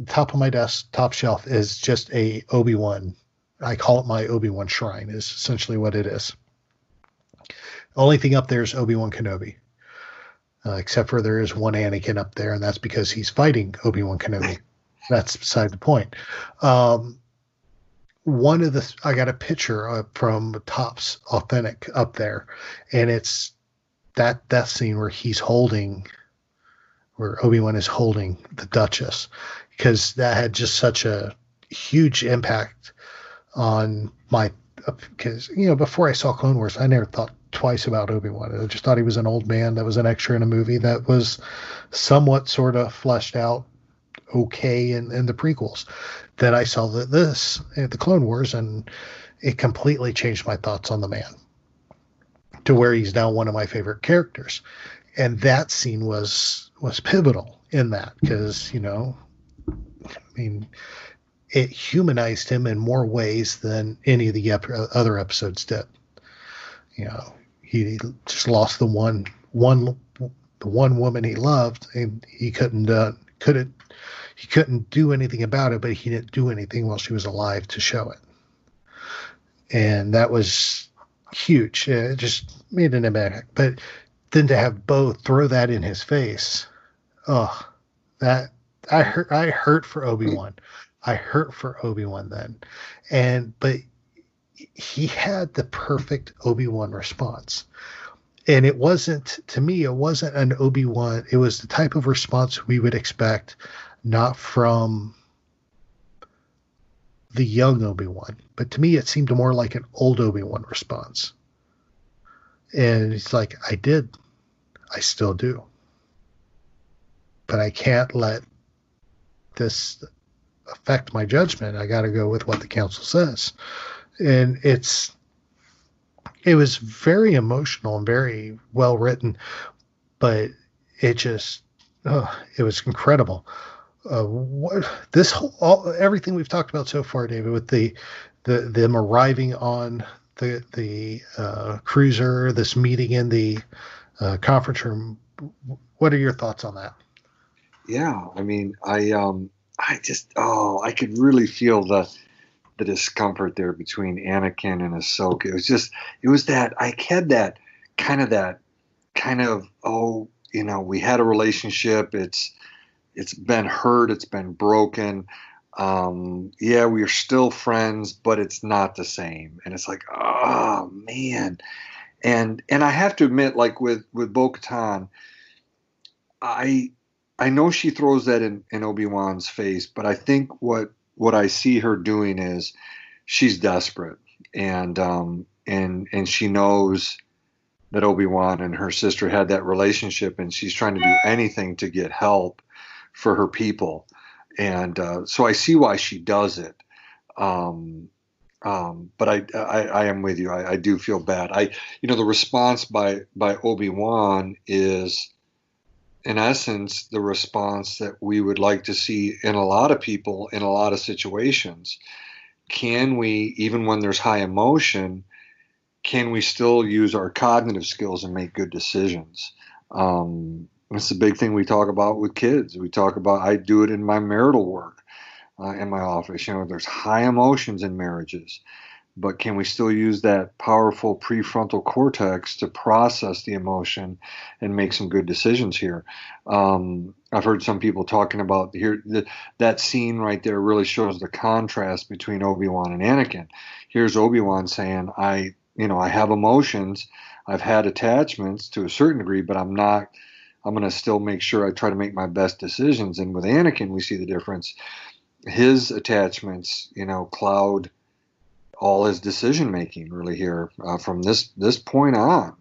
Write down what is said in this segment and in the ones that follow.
top of my desk, top shelf is just a Obi-Wan. I call it my Obi-Wan shrine. Is essentially what it is. Only thing up there is Obi-Wan Kenobi, except for there is one Anakin up there, and that's because he's fighting Obi-Wan Kenobi. That's beside the point. One of the I got a picture from Topps Authentic up there, and it's that death scene where Obi-Wan is holding the Duchess, because that had just such a huge impact on my, because before I saw Clone Wars, I never thought twice about Obi-Wan. I just thought he was an old man that was an extra in a movie that was somewhat sort of fleshed out okay in the prequels. Then I saw this at the Clone Wars, and it completely changed my thoughts on the man to where he's now one of my favorite characters. And that scene was pivotal in that, because it humanized him in more ways than any of the other episodes did. He just lost the one woman he loved, and he couldn't do anything about it, but he didn't do anything while she was alive to show it. And that was huge. It just made an impact. But then to have Bo throw that in his face, that I hurt for Obi-Wan. I hurt for Obi-Wan then. But he had the perfect Obi-Wan response. And it wasn't an Obi-Wan. It was the type of response we would expect, not from the young Obi-Wan, but to me it seemed more like an old Obi-Wan response. And it's like, I still do. But I can't let this affect my judgment. I got to go with what the council says. And it was very emotional and very well written, but it was incredible. Everything we've talked about so far, David, with them arriving on the cruiser, this meeting in the conference room. What are your thoughts on that? Yeah, I mean, I could really feel the discomfort there between Anakin and Ahsoka. It was that I had that kind of we had a relationship. It's been hurt. It's been broken. Yeah, we are still friends, but it's not the same. And it's like, oh man. And I have to admit, like with Bo-Katan, I know she throws that in Obi-Wan's face, but I think what I see her doing is she's desperate, and she knows that Obi-Wan and her sister had that relationship, and she's trying to do anything to get help for her people. And so I see why she does it. But I am with you. I do feel bad. The response by Obi-Wan is, in essence, the response that we would like to see in a lot of people in a lot of situations. Can we, even when there's high emotion, can we still use our cognitive skills and make good decisions? It's a big thing we talk about with kids. I do it in my marital work in my office. There's high emotions in marriages, but can we still use that powerful prefrontal cortex to process the emotion and make some good decisions here? I've heard some people talking about that scene right there really shows the contrast between Obi-Wan and Anakin. Here's Obi-Wan saying, I have emotions, I've had attachments to a certain degree, but I'm going to still make sure I try to make my best decisions. And with Anakin, we see the difference. His attachments, cloud all his decision making really here from this point on.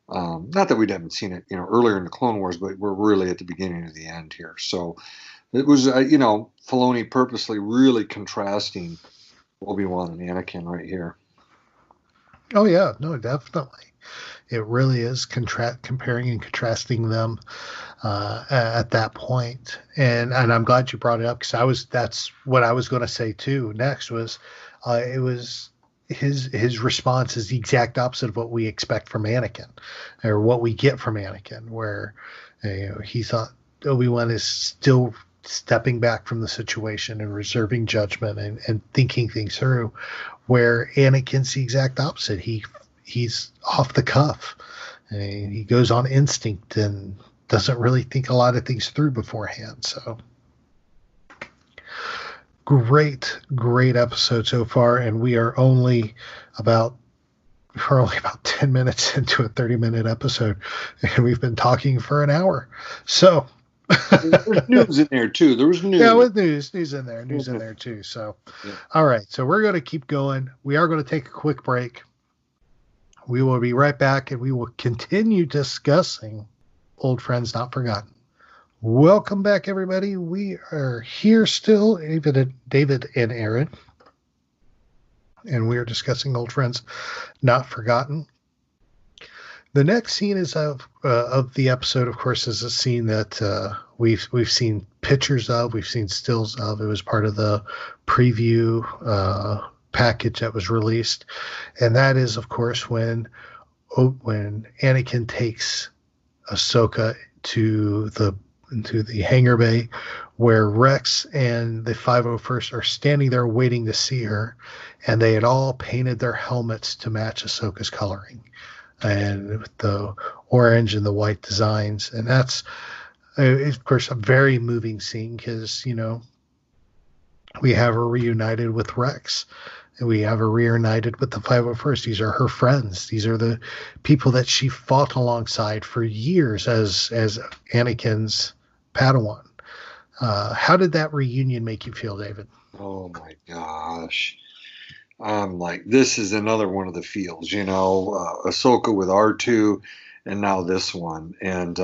Not that we haven't seen it, earlier in the Clone Wars, but we're really at the beginning of the end here. So it was, Filoni purposely really contrasting Obi-Wan and Anakin right here. Oh yeah, no, definitely. It really is comparing and contrasting them at that point. And I'm glad you brought it up, because that's what I was going to say too. Next was, it was his response is the exact opposite of what we expect from Anakin, or what we get from Anakin, where he thought Obi-Wan is still stepping back from the situation and reserving judgment and thinking things through, where Anakin's the exact opposite. He's off the cuff, and he goes on instinct and doesn't really think a lot of things through beforehand. So great episode so far, and we're only about 10 minutes into a 30-minute episode, and we've been talking for an hour. So there's news in there too. There was news. Yeah, with news in there too. So, yeah. All right. So we're going to keep going. We are going to take a quick break. We will be right back, and we will continue discussing Old Friends Not Forgotten. Welcome back, everybody. We are here still, David and Aaron, and we are discussing Old Friends Not Forgotten. The next scene is of the episode, of course, is a scene that we've seen pictures of, we've seen stills of. It was part of the preview package that was released, and that is, of course, when Anakin takes Ahsoka to the hangar bay, where Rex and the 501st are standing there waiting to see her, and they had all painted their helmets to match Ahsoka's coloring, and with the orange and the white designs. And that's, of course, a very moving scene, because, we have her reunited with Rex, and we have her reunited with the 501st. These are her friends. These are the people that she fought alongside for years as Anakin's Padawan. How did that reunion make you feel, David? Oh my gosh. I'm like, this is another one of the feels, Ahsoka with R2, and now this one. And,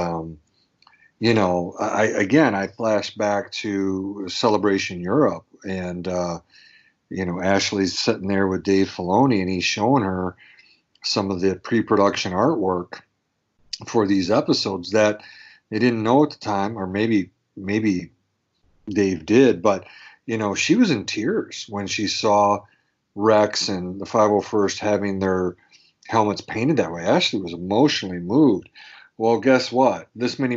I flashed back to Celebration Europe, and, Ashley's sitting there with Dave Filoni, and he's showing her some of the pre-production artwork for these episodes that they didn't know at the time, or maybe Dave did, but, she was in tears when she saw Rex and the 501st having their helmets painted that way. Ashley was emotionally moved. Well, guess what? This many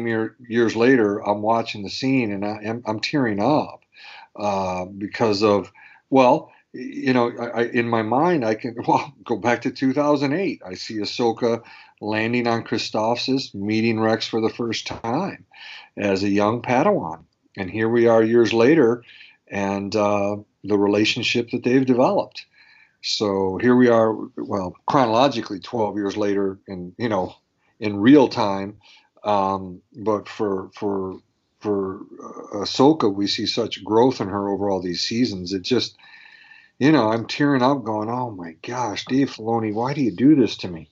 years later, I'm watching the scene, and I'm tearing up because of, in my mind, I can go back to 2008. I see Ahsoka landing on Christophsis, meeting Rex for the first time as a young Padawan. And here we are years later, and the relationship that they've developed. So here we are, chronologically 12 years later in real time. But for Ahsoka, we see such growth in her over all these seasons. It just, I'm tearing up going, oh my gosh, Dave Filoni, why do you do this to me?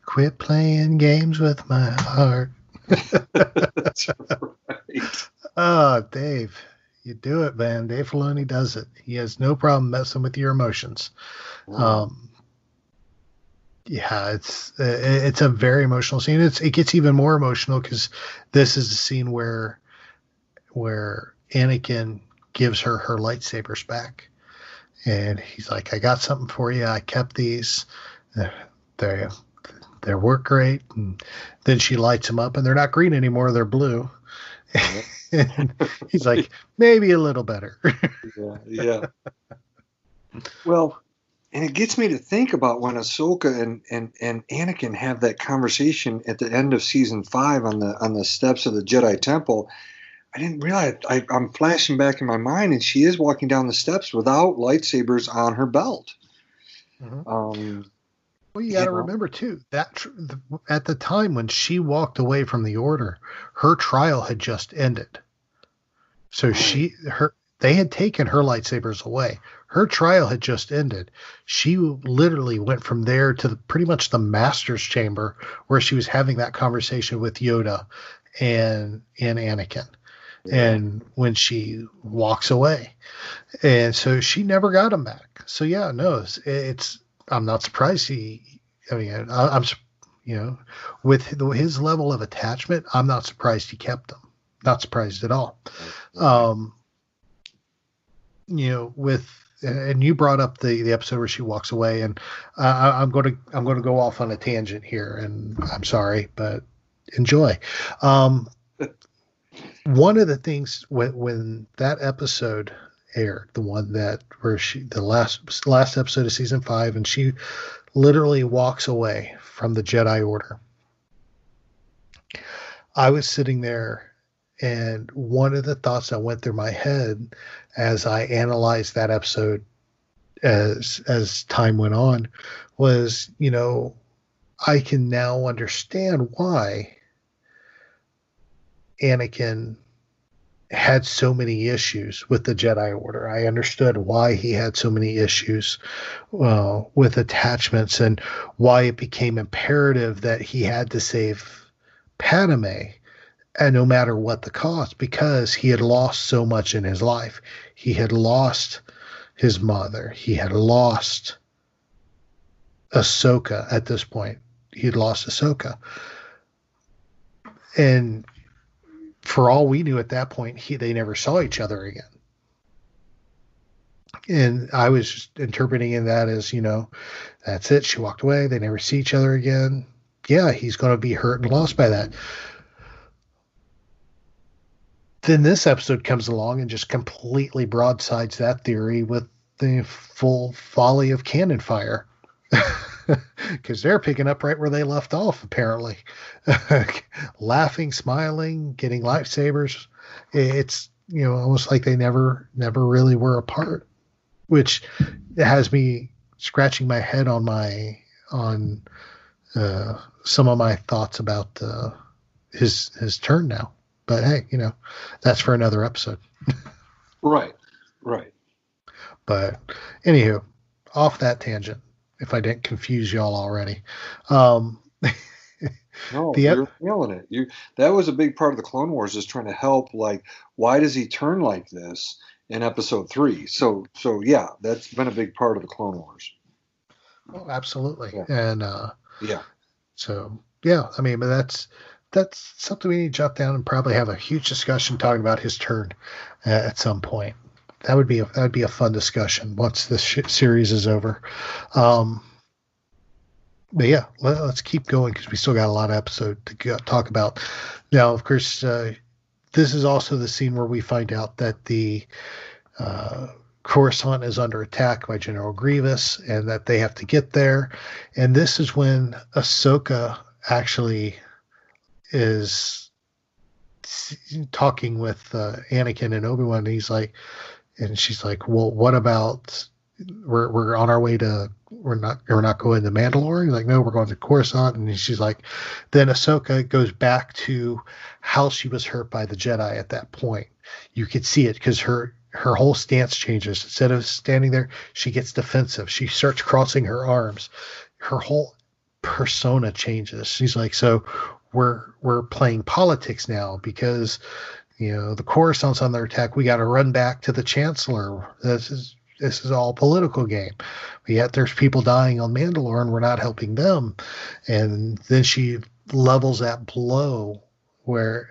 Quit playing games with my heart. That's right. Oh, Dave, you do it, man. Dave Filoni does it. He has no problem messing with your emotions. Wow. It's a very emotional scene. It gets even more emotional because this is the scene where Anakin gives her lightsabers back, and he's like, "I got something for you. I kept these. They work great." And then she lights them up, and they're not green anymore; they're blue. And he's like, "Maybe a little better." Yeah. Well. And it gets me to think about when Ahsoka and Anakin have that conversation at the end of season 5 on the steps of the Jedi Temple. I didn't realize, I'm flashing back in my mind, and she is walking down the steps without lightsabers on her belt. Mm-hmm. Well, you got to remember too that at the time when she walked away from the Order, her trial had just ended. So they had taken her lightsabers away. Her trial had just ended. She literally went from there to pretty much the Master's Chamber, where she was having that conversation with Yoda and Anakin. Yeah. And when she walks away, and so she never got him back. So yeah, no, I'm not surprised. I'm with his level of attachment, I'm not surprised he kept them. Not surprised at all. And you brought up the episode where she walks away, and I'm going to go off on a tangent here, and I'm sorry, but enjoy. One of the things when that episode aired, the one that where the last episode of season 5, and she literally walks away from the Jedi Order. I was sitting there, and one of the thoughts that went through my head as I analyzed that episode as time went on was, I can now understand why Anakin had so many issues with the Jedi Order. I understood why he had so many issues with attachments, and why it became imperative that he had to save Padme, and no matter what the cost, because he had lost so much in his life. He had lost his mother. He had lost Ahsoka at this point. He had lost Ahsoka. And for all we knew at that point, they never saw each other again. And I was just interpreting that as, that's it. She walked away. They never see each other again. Yeah, he's going to be hurt and lost by that. Then this episode comes along and just completely broadsides that theory with the full volley of cannon fire. Because they're picking up right where they left off, apparently. Laughing, smiling, getting lightsabers. It's, almost like they never really were apart, which has me scratching my head on some of my thoughts about his turn now. But hey, that's for another episode. Right. But anywho, off that tangent, if I didn't confuse y'all already. No, you're feeling it. That was a big part of the Clone Wars, is trying to help, like, why does he turn like this in episode 3? So yeah, that's been a big part of the Clone Wars. Oh, absolutely. Yeah. And yeah. So yeah, I mean, but that's something we need to jot down and probably have a huge discussion talking about his turn at some point. That would be a fun discussion once this series is over. But yeah, let's keep going because we still got a lot of episode to talk about. Now, of course, this is also the scene where we find out that the Coruscant is under attack by General Grievous, and that they have to get there. And this is when Ahsoka actually is talking with Anakin and Obi-Wan, and she's like, well, what about we're on our way to we're not going to Mandalore? He's like, no, we're going to Coruscant. And she's like, then Ahsoka goes back to how she was hurt by the Jedi at that point. You could see it because her whole stance changes. Instead of standing there, she gets defensive. She starts crossing her arms. Her whole persona changes. She's like, so we're playing politics now because the Coruscant's on their attack. We got to run back to the Chancellor. This is all political game. But yet there's people dying on Mandalore and we're not helping them. And then she levels that blow where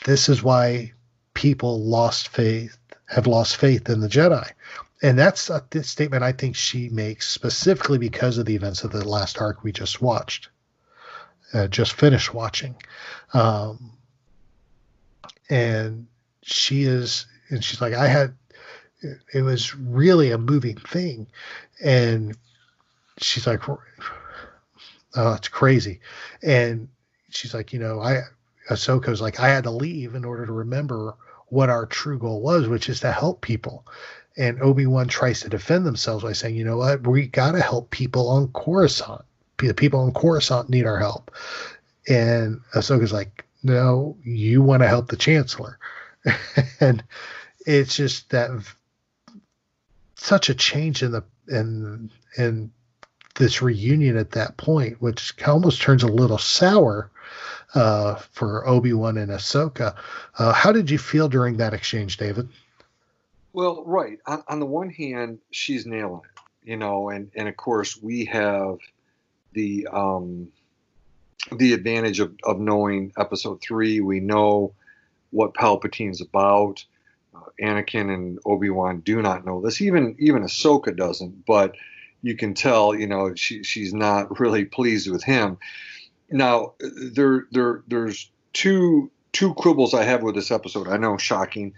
this is why people have lost faith in the Jedi. And that's a statement I think she makes specifically because of the events of the last arc we just watched. Just finished watching. And she's like, it was really a moving thing. And she's like, oh, it's crazy. And she's like, Ahsoka's like, I had to leave in order to remember what our true goal was, which is to help people. And Obi-Wan tries to defend themselves by saying, you know what, we got to help people on Coruscant. The people on Coruscant need our help. And Ahsoka's like, no, you want to help the Chancellor. And it's just that such a change in this reunion at that point, which almost turns a little sour for Obi-Wan and Ahsoka. How did you feel during that exchange, David? Well, right. On the one hand, she's nailing it, and of course we have the advantage of knowing episode 3. We know what Palpatine's about. Anakin and Obi-Wan do not know this. Even Ahsoka doesn't, but you can tell, she's not really pleased with him. Now, there's two two quibbles I have with this episode. I know, shocking,